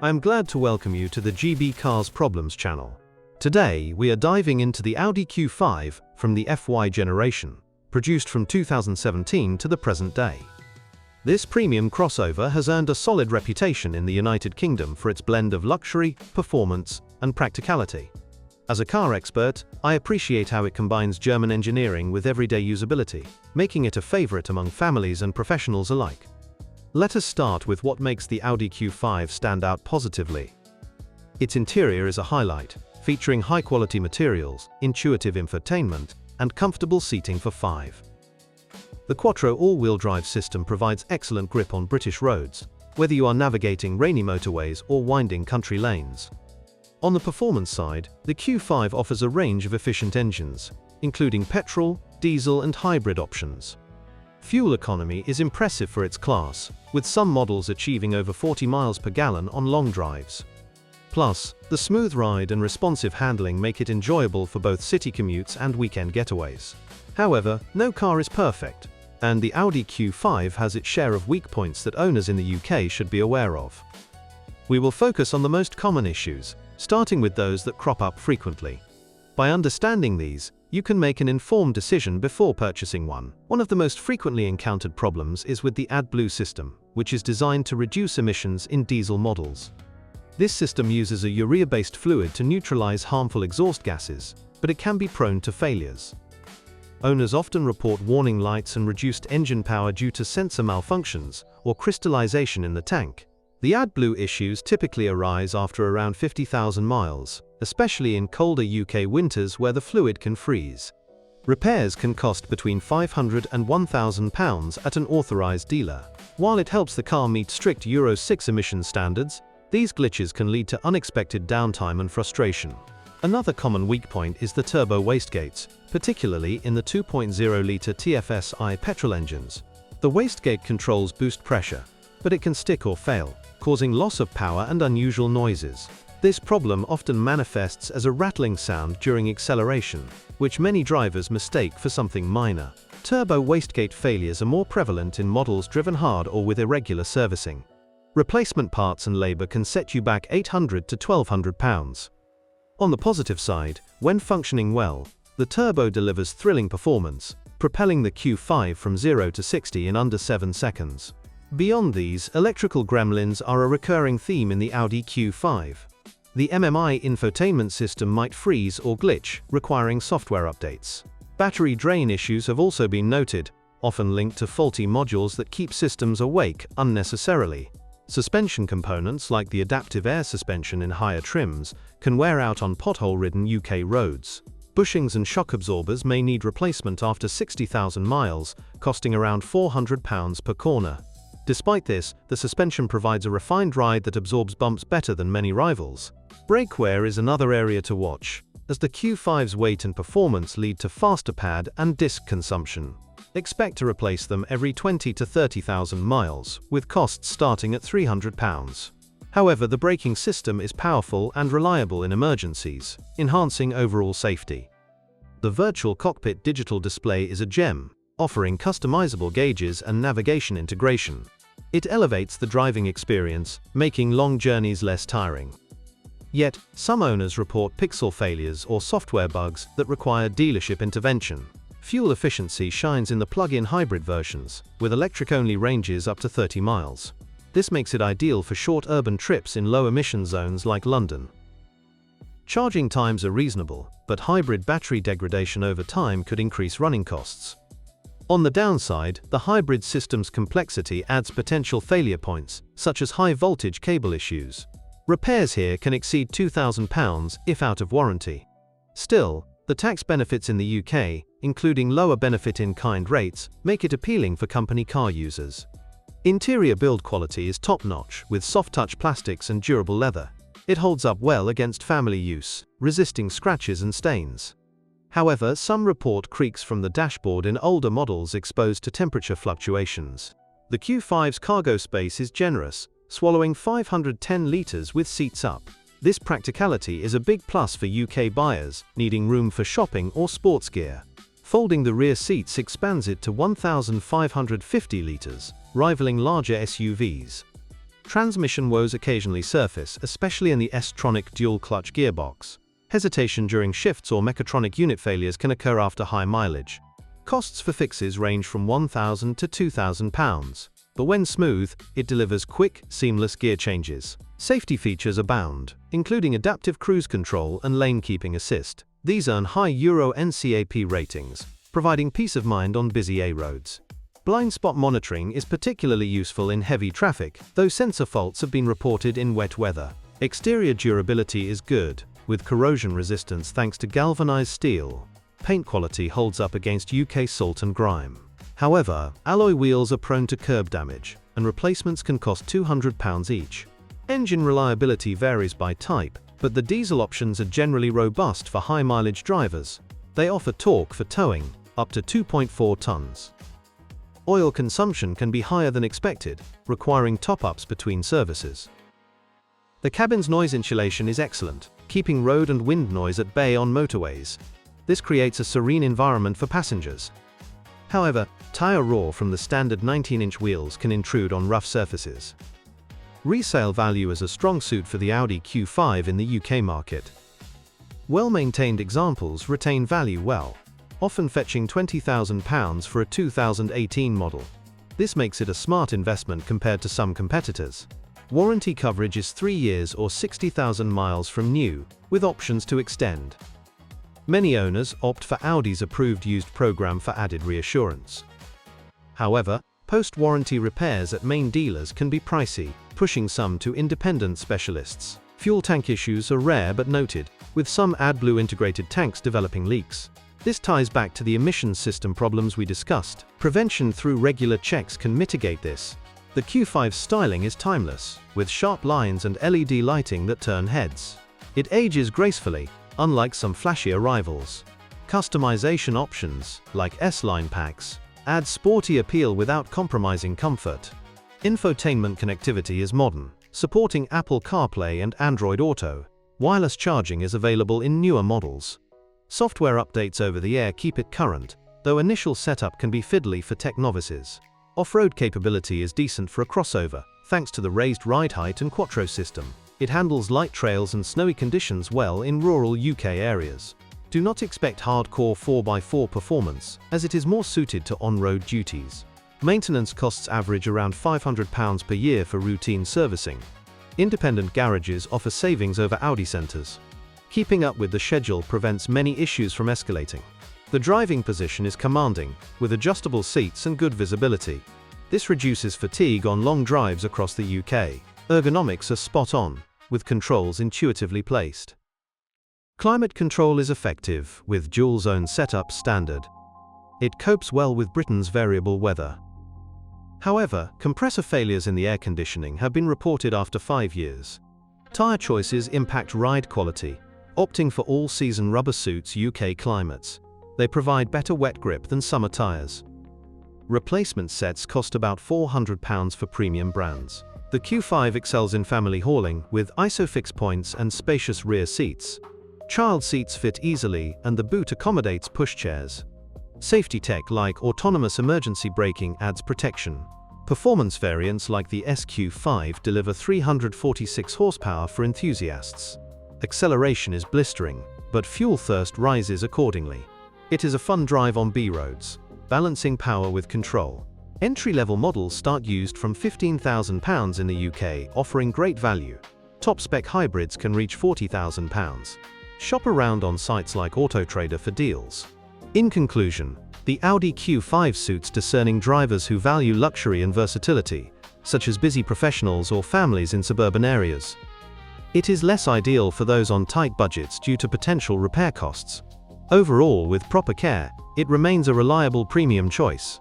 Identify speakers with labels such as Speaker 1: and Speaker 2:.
Speaker 1: I am glad to welcome you to the GB Cars Problems channel. Today, we are diving into the Audi Q5 from the FY generation, produced from 2017 to the present day. This premium crossover has earned a solid reputation in the United Kingdom for its blend of luxury, performance, and practicality. As a car expert, I appreciate how it combines German engineering with everyday usability, making it a favorite among families and professionals alike. Let us start with what makes the Audi Q5 stand out positively. Its interior is a highlight, featuring high-quality materials, intuitive infotainment, and comfortable seating for 5. The Quattro all-wheel drive system provides excellent grip on British roads, whether you are navigating rainy motorways or winding country lanes. On the performance side, the Q5 offers a range of efficient engines, including petrol, diesel, and hybrid options. Fuel economy is impressive for its class, with some models achieving over 40 miles per gallon on long drives. Plus, the smooth ride and responsive handling make it enjoyable for both city commutes and weekend getaways. However, no car is perfect, and the Audi Q5 has its share of weak points that owners in the UK should be aware of. We will focus on the most common issues, starting with those that crop up frequently. By understanding these, you can make an informed decision before purchasing one. One of the most frequently encountered problems is with the AdBlue system, which is designed to reduce emissions in diesel models. This system uses a urea-based fluid to neutralize harmful exhaust gases, but it can be prone to failures. Owners often report warning lights and reduced engine power due to sensor malfunctions or crystallization in the tank. The AdBlue issues typically arise after around 50,000 miles, especially in colder UK winters where the fluid can freeze. Repairs can cost between £500 and £1,000 at an authorized dealer. While it helps the car meet strict Euro 6 emission standards, these glitches can lead to unexpected downtime and frustration. Another common weak point is the turbo wastegates, particularly in the 2.0-litre TFSI petrol engines. The wastegate controls boost pressure, but it can stick or fail, causing loss of power and unusual noises. This problem often manifests as a rattling sound during acceleration, which many drivers mistake for something minor. Turbo wastegate failures are more prevalent in models driven hard or with irregular servicing. Replacement parts and labor can set you back £800 to £1,200. On the positive side, when functioning well, the turbo delivers thrilling performance, propelling the Q5 from 0 to 60 in under 7 seconds. Beyond these, electrical gremlins are a recurring theme in the Audi Q5. The MMI infotainment system might freeze or glitch, requiring software updates. Battery drain issues have also been noted, often linked to faulty modules that keep systems awake unnecessarily. Suspension components like the adaptive air suspension in higher trims can wear out on pothole-ridden UK roads. Bushings and shock absorbers may need replacement after 60,000 miles, costing around £400 per corner. Despite this, the suspension provides a refined ride that absorbs bumps better than many rivals. Brake wear is another area to watch, as the Q5's weight and performance lead to faster pad and disc consumption. Expect to replace them every 20 to 30,000 miles, with costs starting at £300. However, the braking system is powerful and reliable in emergencies, enhancing overall safety. The virtual cockpit digital display is a gem, offering customizable gauges and navigation integration. It elevates the driving experience, making long journeys less tiring. Yet, some owners report pixel failures or software bugs that require dealership intervention. Fuel efficiency shines in the plug-in hybrid versions, with electric-only ranges up to 30 miles. This makes it ideal for short urban trips in low-emission zones like London. Charging times are reasonable, but hybrid battery degradation over time could increase running costs. On the downside, the hybrid system's complexity adds potential failure points, such as high-voltage cable issues. Repairs here can exceed £2,000 if out of warranty. Still, the tax benefits in the UK, including lower benefit-in-kind rates, make it appealing for company car users. Interior build quality is top-notch, with soft-touch plastics and durable leather. It holds up well against family use, resisting scratches and stains. However, some report creaks from the dashboard in older models exposed to temperature fluctuations. The Q5's cargo space is generous, swallowing 510 litres with seats up. This practicality is a big plus for UK buyers needing room for shopping or sports gear. Folding the rear seats expands it to 1,550 litres, rivaling larger SUVs. Transmission woes occasionally surface, especially in the S-tronic dual-clutch gearbox. Hesitation during shifts or mechatronic unit failures can occur after high mileage. Costs for fixes range from £1,000 to £2,000, but when smooth, it delivers quick, seamless gear changes. Safety features abound, including adaptive cruise control and lane-keeping assist. These earn high Euro NCAP ratings, providing peace of mind on busy A roads. Blind spot monitoring is particularly useful in heavy traffic, though sensor faults have been reported in wet weather. Exterior durability is good, with corrosion resistance thanks to galvanized steel. Paint quality holds up against UK salt and grime. However, alloy wheels are prone to curb damage, and replacements can cost £200 each. Engine reliability varies by type, but the diesel options are generally robust for high-mileage drivers. They offer torque for towing, up to 2.4 tons. Oil consumption can be higher than expected, requiring top-ups between services. The cabin's noise insulation is excellent, keeping road and wind noise at bay on motorways. This creates a serene environment for passengers. However, tire roar from the standard 19-inch wheels can intrude on rough surfaces. Resale value is a strong suit for the Audi Q5 in the UK market. Well-maintained examples retain value well, often fetching £20,000 for a 2018 model. This makes it a smart investment compared to some competitors. Warranty coverage is 3 years or 60,000 miles from new, with options to extend. Many owners opt for Audi's approved used program for added reassurance. However, post-warranty repairs at main dealers can be pricey, pushing some to independent specialists. Fuel tank issues are rare but noted, with some AdBlue integrated tanks developing leaks. This ties back to the emissions system problems we discussed. Prevention through regular checks can mitigate this. The Q5's styling is timeless, with sharp lines and LED lighting that turn heads. It ages gracefully, unlike some flashier rivals. Customization options, like S-Line packs, add sporty appeal without compromising comfort. Infotainment connectivity is modern, supporting Apple CarPlay and Android Auto. Wireless charging is available in newer models. Software updates over the air keep it current, though initial setup can be fiddly for tech novices. Off-road capability is decent for a crossover, thanks to the raised ride height and Quattro system. It handles light trails and snowy conditions well in rural UK areas. Do not expect hardcore 4x4 performance, as it is more suited to on-road duties. Maintenance costs average around £500 per year for routine servicing. Independent garages offer savings over Audi centres. Keeping up with the schedule prevents many issues from escalating. The driving position is commanding, with adjustable seats and good visibility. This reduces fatigue on long drives across the UK. Ergonomics are spot on, with controls intuitively placed. Climate control is effective, with dual-zone setup standard. It copes well with Britain's variable weather. However, compressor failures in the air conditioning have been reported after 5 years. Tyre choices impact ride quality. Opting for all-season rubber suits UK climates. They provide better wet grip than summer tyres. Replacement sets cost about £400 for premium brands. The Q5 excels in family hauling, with ISOFIX points and spacious rear seats. Child seats fit easily, and the boot accommodates pushchairs. Safety tech like autonomous emergency braking adds protection. Performance variants like the SQ5 deliver 346 horsepower for enthusiasts. Acceleration is blistering, but fuel thirst rises accordingly. It is a fun drive on B roads, balancing power with control. Entry-level models start used from £15,000 in the UK, offering great value. Top-spec hybrids can reach £40,000. Shop around on sites like AutoTrader for deals. In conclusion, the Audi Q5 suits discerning drivers who value luxury and versatility, such as busy professionals or families in suburban areas. It is less ideal for those on tight budgets due to potential repair costs. Overall, with proper care, it remains a reliable premium choice.